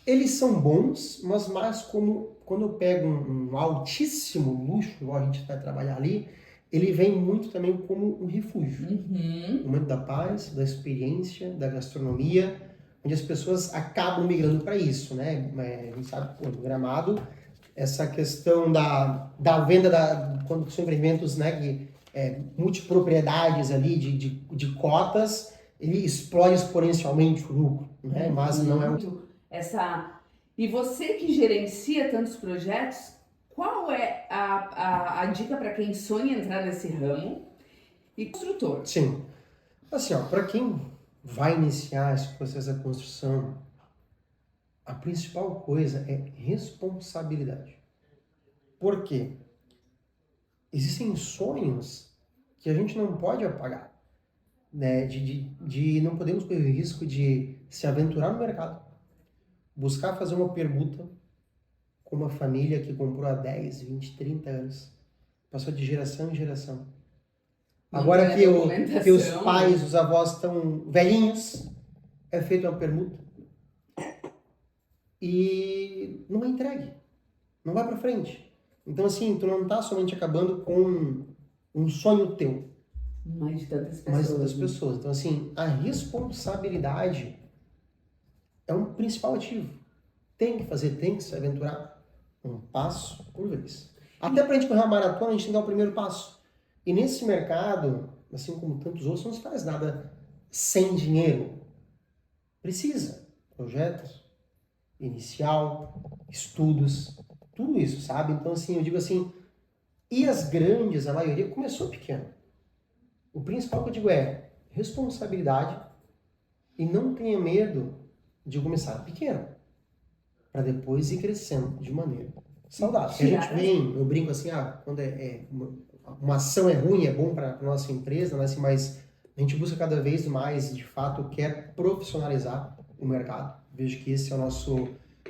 Eles são bons, mas mais como quando eu pego um altíssimo luxo, igual a gente vai trabalhar ali, ele vem muito também como um refúgio. Um momento da paz, da experiência, da gastronomia, onde as pessoas acabam migrando para isso, né? A gente sabe, no Gramado, essa questão da venda, quando são empreendimentos, né, multipropriedades ali, de cotas, ele explode exponencialmente o lucro, né? Mas não é E você que gerencia tantos projetos, qual é a dica para quem sonha entrar nesse ramo e construtor? Sim. Assim, para quem vai iniciar esse processo da construção, A principal coisa é responsabilidade. Por quê? Existem sonhos que a gente não pode apagar, né? Não podemos correr o risco de se aventurar no mercado, buscar fazer uma permuta com uma família que comprou há 10, 20, 30 anos, passou de geração em geração. Não Agora tem a que os documentação, pais, né? os avós estão velhinhos, é feita uma permuta e não é entregue, não vai para frente. Então assim, tu não tá somente acabando com um sonho teu, Mais de tantas mas pessoas. das Né? pessoas. Então assim, a responsabilidade é um principal ativo. Tem que fazer, tem que se aventurar um passo por vez. Até para a gente correr uma maratona, a gente tem que dar o primeiro passo. E nesse mercado, assim como tantos outros, não se faz nada sem dinheiro. Precisa. Projetos, inicial, estudos, tudo isso, sabe? Então, assim, eu digo assim, e as grandes, a maioria, começou pequeno. O principal que eu digo é responsabilidade e não tenha medo de começar pequeno, para depois ir crescendo de maneira saudável. A gente vem, eu brinco assim, quando uma ação é ruim, é bom para a nossa empresa, né? Assim, mas a gente busca cada vez mais, de fato, quer profissionalizar o mercado. Vejo que esse é o nosso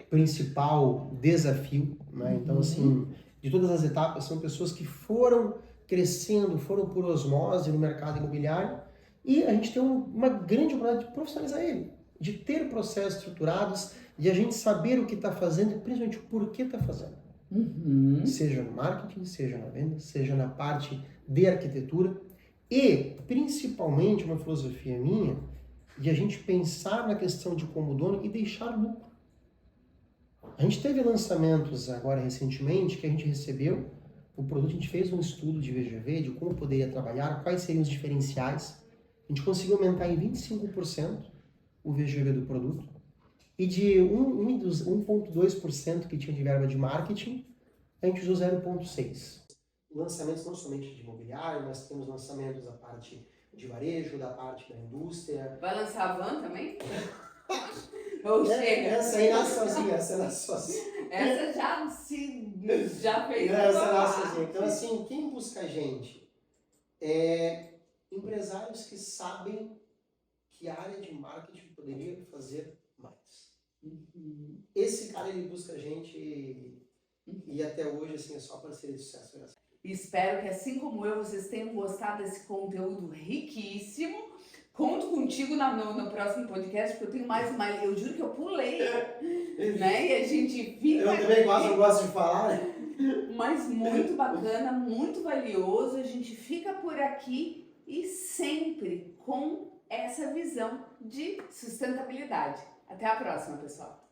principal desafio, né? Então, assim, de todas as etapas, são pessoas que foram crescendo, foram por osmose no mercado imobiliário e a gente tem uma grande oportunidade de profissionalizar ele, de ter processos estruturados, de a gente saber o que está fazendo e principalmente o porquê está fazendo. Seja no marketing, seja na venda, seja na parte de arquitetura e principalmente uma filosofia minha de a gente pensar na questão de como dono e deixar lucro. A gente teve lançamentos agora recentemente que a gente recebeu o produto, a gente fez um estudo de VGV, de como poderia trabalhar, quais seriam os diferenciais. A gente conseguiu aumentar em 25% o VGV do produto. E de 1,2% que tinha de verba de marketing, a gente usou 0,6%. Lançamentos não somente de imobiliário, mas temos lançamentos da parte de varejo, da parte da indústria. Vai lançar a van também? Ou chega? Essa aí nasce sozinha, essa nasce sozinha. Essa já fez. Essa nasce sozinha. Então assim, quem busca a gente é empresários que sabem que a área de marketing poderia fazer mais. Esse cara, ele busca a gente e até hoje, assim, é só parceria de sucesso. Espero que, assim como eu, vocês tenham gostado desse conteúdo riquíssimo. Conto contigo no próximo podcast, porque eu tenho mais uma... Eu juro que eu pulei, né? E a gente fica... Eu também gosto de falar. Mas muito bacana, muito valioso. A gente fica por aqui e sempre com essa visão de sustentabilidade. Até a próxima, pessoal!